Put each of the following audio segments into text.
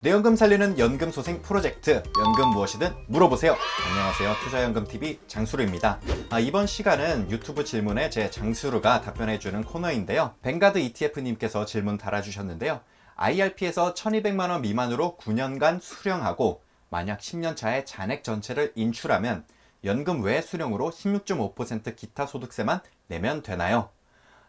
내 연금 살리는 연금소생 프로젝트 연금 무엇이든 물어보세요. 안녕하세요, 투자연금TV 장수루입니다. 이번 시간은 유튜브 질문에 제 장수루가 답변해주는 코너인데요. 뱅가드 ETF님께서 질문 달아주셨는데요. IRP에서 1200만원 미만으로 9년간 수령하고 만약 10년 차에 잔액 전체를 인출하면 연금 외 수령으로 16.5% 기타 소득세만 내면 되나요?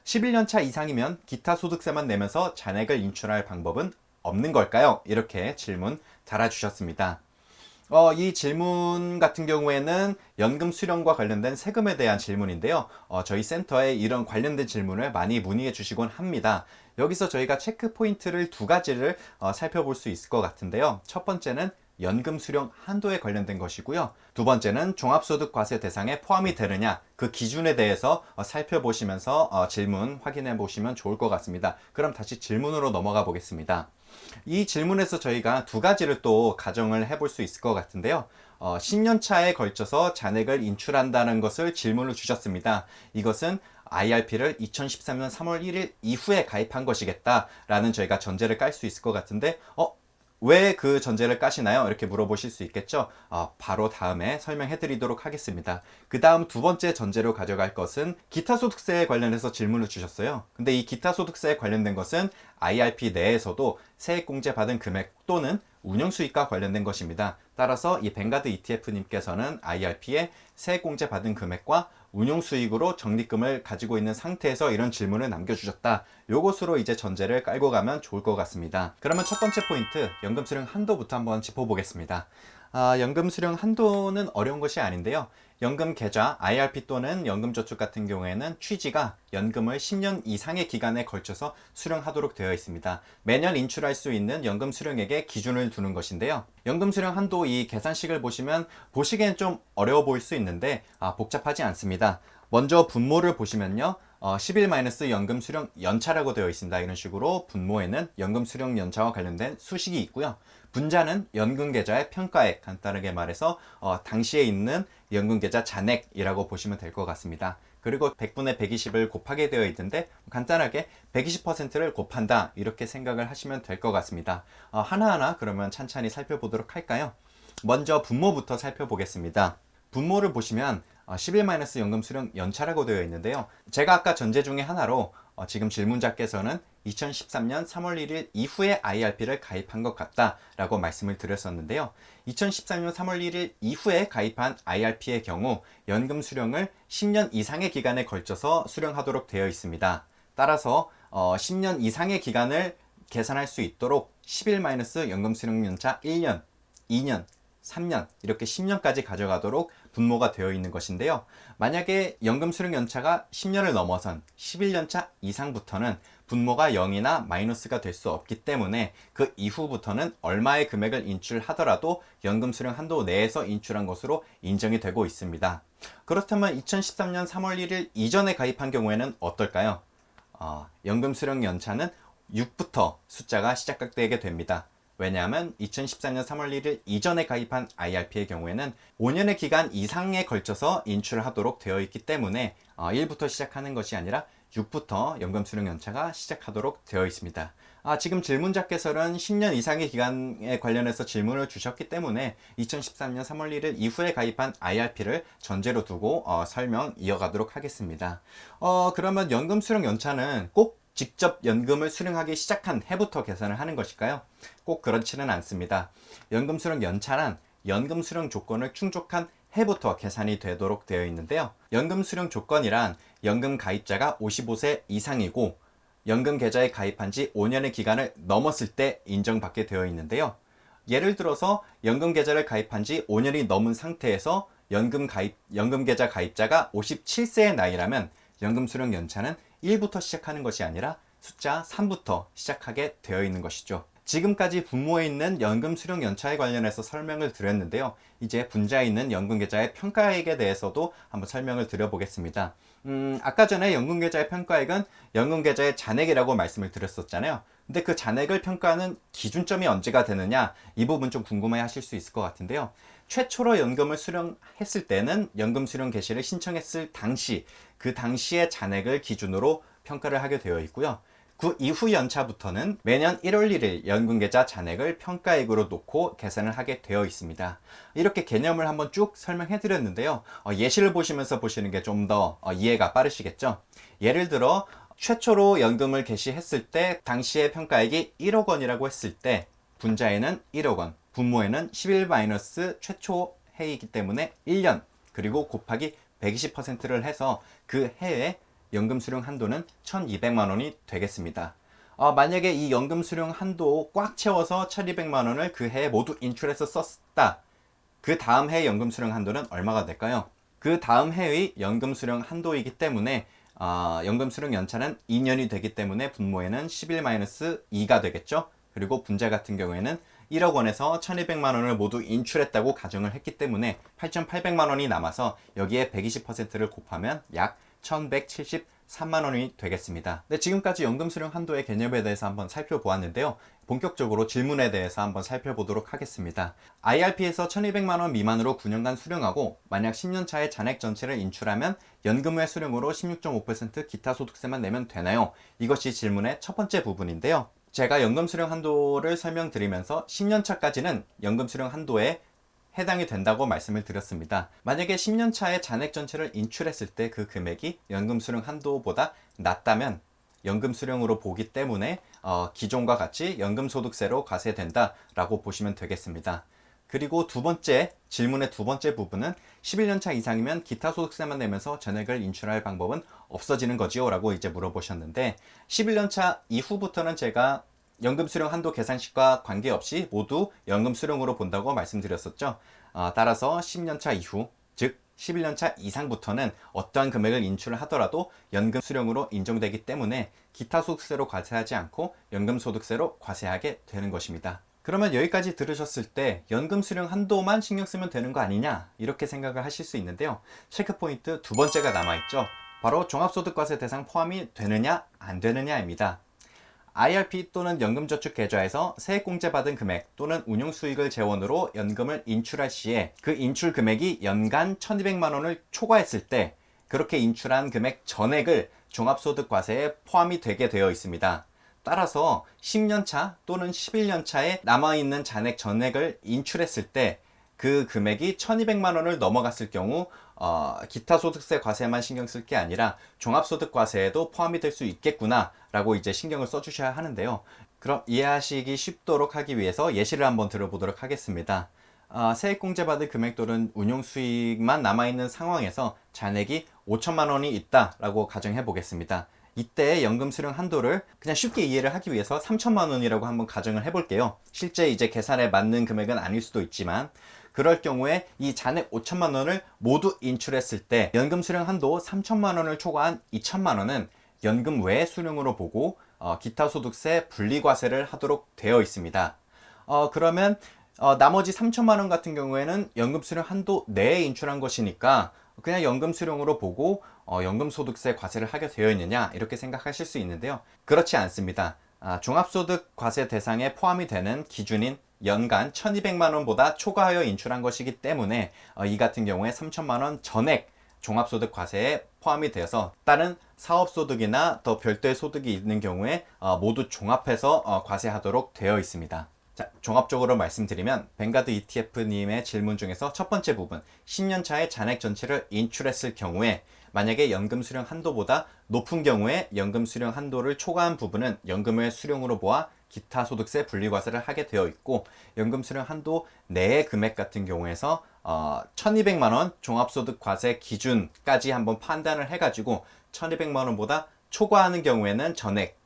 11년 차 이상이면 기타 소득세만 내면서 잔액을 인출할 방법은 없는 걸까요? 이렇게 질문 달아주셨습니다. 이 질문 같은 경우에는 연금 수령과 관련된 세금에 대한 질문인데요. 저희 센터에 이런 관련된 질문을 많이 문의해 주시곤 합니다. 여기서 저희가 체크 포인트를 두 가지를 살펴볼 수 있을 것 같은데요. 첫 번째는 연금 수령 한도에 관련된 것이고요. 두 번째는 종합소득 과세 대상에 포함이 되느냐, 그 기준에 대해서 살펴보시면서 질문 확인해 보시면 좋을 것 같습니다. 그럼 다시 질문으로 넘어가 보겠습니다. 이 질문에서 저희가 두 가지를 또 가정을 해볼 수 있을 것 같은데요. 10년 차에 걸쳐서 잔액을 인출한다는 것을 질문을 주셨습니다. 이것은 IRP를 2013년 3월 1일 이후에 가입한 것이겠다라는 저희가 전제를 깔 수 있을 것 같은데, 왜 그 전제를 까시나요? 이렇게 물어보실 수 있겠죠? 바로 다음에 설명해 드리도록 하겠습니다. 그 다음 두 번째 전제로 가져갈 것은 기타 소득세에 관련해서 질문을 주셨어요. 근데 이 기타 소득세에 관련된 것은 IRP 내에서도 세액공제 받은 금액 또는 운영수익과 관련된 것입니다. 따라서 이 뱅가드 ETF님께서는 IRP에 세액공제 받은 금액과 운용수익으로 적립금을 가지고 있는 상태에서 이런 질문을 남겨주셨다. 요것으로 이제 전제를 깔고 가면 좋을 것 같습니다. 그러면 첫 번째 포인트, 연금 수령 한도부터 한번 짚어보겠습니다. 연금 수령 한도는 어려운 것이 아닌데요. 연금 계좌, IRP 또는 연금저축 같은 경우에는 취지가 연금을 10년 이상의 기간에 걸쳐서 수령하도록 되어 있습니다. 매년 인출할 수 있는 연금 수령액에 기준을 두는 것인데요. 연금 수령 한도 이 계산식을 보시기엔 좀 어려워 보일 수 있는데 복잡하지 않습니다. 먼저 분모를 보시면요. 11- 연금 수령 연차라고 되어 있습니다. 이런 식으로 분모에는 연금 수령 연차와 관련된 수식이 있고요. 분자는 연금 계좌의 평가액, 간단하게 말해서 당시에 있는 연금 계좌 잔액이라고 보시면 될 것 같습니다. 그리고 100분의 120을 곱하게 되어 있는데 간단하게 120%를 곱한다, 이렇게 생각을 하시면 될 것 같습니다. 하나하나 그러면 찬찬히 살펴보도록 할까요? 먼저 분모부터 살펴보겠습니다. 분모를 보시면 11- 연금 수령 연차라고 되어 있는데요. 제가 아까 전제 중에 하나로 지금 질문자께서는 2013년 3월 1일 이후에 IRP를 가입한 것 같다 라고 말씀을 드렸었는데요. 2013년 3월 1일 이후에 가입한 IRP의 경우 연금 수령을 10년 이상의 기간에 걸쳐서 수령하도록 되어 있습니다. 따라서 10년 이상의 기간을 계산할 수 있도록 11- 연금 수령 연차 1년, 2년, 3년 이렇게 10년까지 가져가도록 분모가 되어 있는 것인데요. 만약에 연금 수령 연차가 10년을 넘어선 11년차 이상부터는 분모가 0이나 마이너스가 될 수 없기 때문에 그 이후부터는 얼마의 금액을 인출하더라도 연금 수령 한도 내에서 인출한 것으로 인정이 되고 있습니다. 그렇다면 2013년 3월 1일 이전에 가입한 경우에는 어떨까요? 연금 수령 연차는 6부터 숫자가 시작되게 됩니다. 왜냐하면 2014년 3월 1일 이전에 가입한 IRP의 경우에는 5년의 기간 이상에 걸쳐서 인출을 하도록 되어 있기 때문에 1부터 시작하는 것이 아니라 6부터 연금 수령 연차가 시작하도록 되어 있습니다. 지금 질문자께서는 10년 이상의 기간에 관련해서 질문을 주셨기 때문에 2013년 3월 1일 이후에 가입한 IRP를 전제로 두고 설명 이어가도록 하겠습니다. 그러면 연금 수령 연차는 꼭 직접 연금을 수령하기 시작한 해부터 계산을 하는 것일까요? 꼭 그렇지는 않습니다. 연금 수령 연차란 연금 수령 조건을 충족한 해부터 계산이 되도록 되어 있는데요. 연금 수령 조건이란 연금 가입자가 55세 이상이고 연금 계좌에 가입한 지 5년의 기간을 넘었을 때 인정받게 되어 있는데요. 예를 들어서 연금 계좌를 가입한 지 5년이 넘은 상태에서 연금 계좌 가입자가 57세의 나이라면 연금 수령 연차는 1부터 시작하는 것이 아니라 숫자 3부터 시작하게 되어 있는 것이죠. 지금까지 분모에 있는 연금 수령 연차에 관련해서 설명을 드렸는데요. 이제 분자에 있는 연금 계좌의 평가액에 대해서도 한번 설명을 드려보겠습니다. 아까 전에 연금 계좌의 평가액은 연금 계좌의 잔액이라고 말씀을 드렸었잖아요. 근데 그 잔액을 평가하는 기준점이 언제가 되느냐, 이 부분 좀 궁금해 하실 수 있을 것 같은데요. 최초로 연금을 수령했을 때는 연금 수령 개시를 신청했을 당시, 그 당시의 잔액을 기준으로 평가를 하게 되어 있고요. 그 이후 연차부터는 매년 1월 1일 연금계좌 잔액을 평가액으로 놓고 계산을 하게 되어 있습니다. 이렇게 개념을 한번 쭉 설명해 드렸는데요. 예시를 보시면서 보시는 게 좀 더 이해가 빠르시겠죠? 예를 들어 최초로 연금을 개시했을 때 당시의 평가액이 1억 원이라고 했을 때 분자에는 1억 원, 분모에는 11 마이너스 최초 해이기 때문에 1년, 그리고 곱하기 120%를 해서 그 해에 연금 수령 한도는 1,200만 원이 되겠습니다. 만약에 이 연금 수령 한도 꽉 채워서 1,200만 원을 그 해에 모두 인출해서 썼다. 그 다음 해 연금 수령 한도는 얼마가 될까요? 그 다음 해의 연금 수령 한도이기 때문에 연금 수령 연차는 2년이 되기 때문에 분모에는 11-2가 되겠죠. 그리고 분자 같은 경우에는 1억 원에서 1,200만 원을 모두 인출했다고 가정을 했기 때문에 8,800만 원이 남아서 여기에 120%를 곱하면 약 1,173만 원이 되겠습니다. 네, 지금까지 연금 수령 한도의 개념에 대해서 한번 살펴보았는데요. 본격적으로 질문에 대해서 한번 살펴보도록 하겠습니다. IRP에서 1,200만 원 미만으로 9년간 수령하고 만약 10년 차에 잔액 전체를 인출하면 연금 외 수령으로 16.5% 기타 소득세만 내면 되나요? 이것이 질문의 첫 번째 부분인데요. 제가 연금 수령 한도를 설명드리면서 10년 차까지는 연금 수령 한도에 해당이 된다고 말씀을 드렸습니다. 만약에 10년 차에 잔액 전체를 인출했을 때 그 금액이 연금 수령 한도보다 낮다면 연금 수령으로 보기 때문에 기존과 같이 연금 소득세로 과세된다라고 보시면 되겠습니다. 그리고 두 번째 질문의 두 번째 부분은 11년 차 이상이면 기타 소득세만 내면서 전액을 인출할 방법은 없어지는 거지요? 라고 이제 물어보셨는데 11년 차 이후부터는 제가 연금 수령 한도 계산식과 관계없이 모두 연금 수령으로 본다고 말씀드렸었죠. 따라서 10년 차 이후, 즉 11년 차 이상부터는 어떠한 금액을 인출을 하더라도 연금 수령으로 인정되기 때문에 기타 소득세로 과세하지 않고 연금 소득세로 과세하게 되는 것입니다. 그러면 여기까지 들으셨을 때 연금 수령 한도만 신경 쓰면 되는 거 아니냐 이렇게 생각을 하실 수 있는데요. 체크 포인트 두 번째가 남아있죠. 바로 종합소득과세 대상 포함이 되느냐 안 되느냐입니다. IRP 또는 연금저축계좌에서 세액공제 받은 금액 또는 운용수익을 재원으로 연금을 인출할 시에 그 인출 금액이 연간 1,200만 원을 초과했을 때 그렇게 인출한 금액 전액을 종합소득과세에 포함이 되게 되어 있습니다. 따라서 10년차 또는 11년차에 남아있는 잔액 전액을 인출했을 때 그 금액이 1,200만 원을 넘어갔을 경우 기타 소득세 과세만 신경 쓸 게 아니라 종합소득 과세에도 포함이 될 수 있겠구나 라고 이제 신경을 써주셔야 하는데요. 그럼 이해하시기 쉽도록 하기 위해서 예시를 한번 들어보도록 하겠습니다. 세액공제 받을 금액 또는 운용수익만 남아있는 상황에서 잔액이 5천만 원이 있다 라고 가정해 보겠습니다. 이때 연금 수령 한도를 그냥 쉽게 이해를 하기 위해서 3천만 원이라고 한번 가정을 해볼게요. 실제 이제 계산에 맞는 금액은 아닐 수도 있지만 그럴 경우에 이 잔액 5천만 원을 모두 인출했을 때 연금 수령 한도 3천만 원을 초과한 2천만 원은 연금 외 수령으로 보고 기타 소득세 분리과세를 하도록 되어 있습니다. 그러면 나머지 3천만 원 같은 경우에는 연금 수령 한도 내에 인출한 것이니까 그냥 연금 수령으로 보고 연금 소득세 과세를 하게 되어 있느냐 이렇게 생각하실 수 있는데요. 그렇지 않습니다. 종합소득 과세 대상에 포함이 되는 기준인 연간 1,200만 원보다 초과하여 인출한 것이기 때문에 이 같은 경우에 3천만 원 전액 종합소득 과세에 포함이 되어서 다른 사업소득이나 더 별도의 소득이 있는 경우에 모두 종합해서 과세하도록 되어 있습니다. 자, 종합적으로 말씀드리면 뱅가드 ETF님의 질문 중에서 첫 번째 부분 10년 차에 잔액 전체를 인출했을 경우에 만약에 연금 수령 한도보다 높은 경우에 연금 수령 한도를 초과한 부분은 연금의 수령으로 보아 기타 소득세 분리과세를 하게 되어 있고 연금 수령 한도 내의 금액 같은 경우에서 1,200만 원 종합소득 과세 기준까지 한번 판단을 해가지고 1,200만 원보다 초과하는 경우에는 전액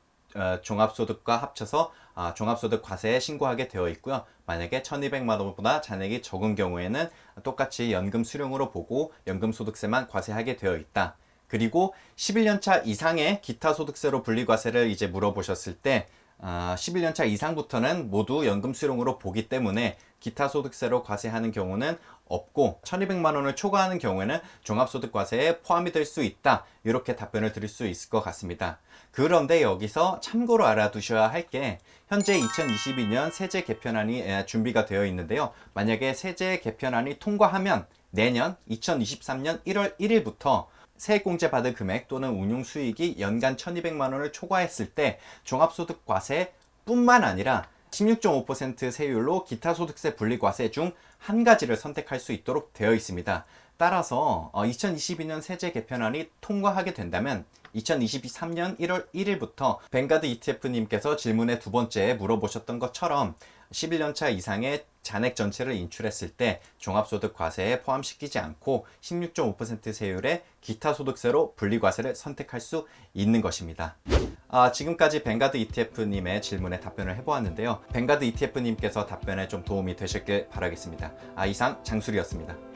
종합소득과 합쳐서 종합소득 과세에 신고하게 되어 있고요. 만약에 1,200만 원보다 잔액이 적은 경우에는 똑같이 연금 수령으로 보고 연금 소득세만 과세하게 되어 있다. 그리고 11년차 이상의 기타 소득세로 분리과세를 이제 물어보셨을 때 11년차 이상부터는 모두 연금 수령으로 보기 때문에 기타 소득세로 과세하는 경우는 없고 1,200만 원을 초과하는 경우에는 종합소득과세에 포함이 될 수 있다. 이렇게 답변을 드릴 수 있을 것 같습니다. 그런데 여기서 참고로 알아두셔야 할 게 현재 2022년 세제 개편안이 준비가 되어 있는데요. 만약에 세제 개편안이 통과하면 내년 2023년 1월 1일부터 세액공제 받을 금액 또는 운용 수익이 연간 1200만 원을 초과했을 때 종합소득과세 뿐만 아니라 16.5% 세율로 기타 소득세 분리과세 중 한 가지를 선택할 수 있도록 되어 있습니다. 따라서 2022년 세제 개편안이 통과하게 된다면 2023년 1월 1일부터 뱅가드 ETF님께서 질문의 두 번째에 물어보셨던 것처럼 11년차 이상의 잔액 전체를 인출했을 때 종합소득과세에 포함시키지 않고 16.5% 세율의 기타 소득세로 분리과세를 선택할 수 있는 것입니다. 지금까지 뱅가드 ETF님의 질문에 답변을 해보았는데요. 뱅가드 ETF님께서 답변에 좀 도움이 되셨길 바라겠습니다. 이상 장술이었습니다.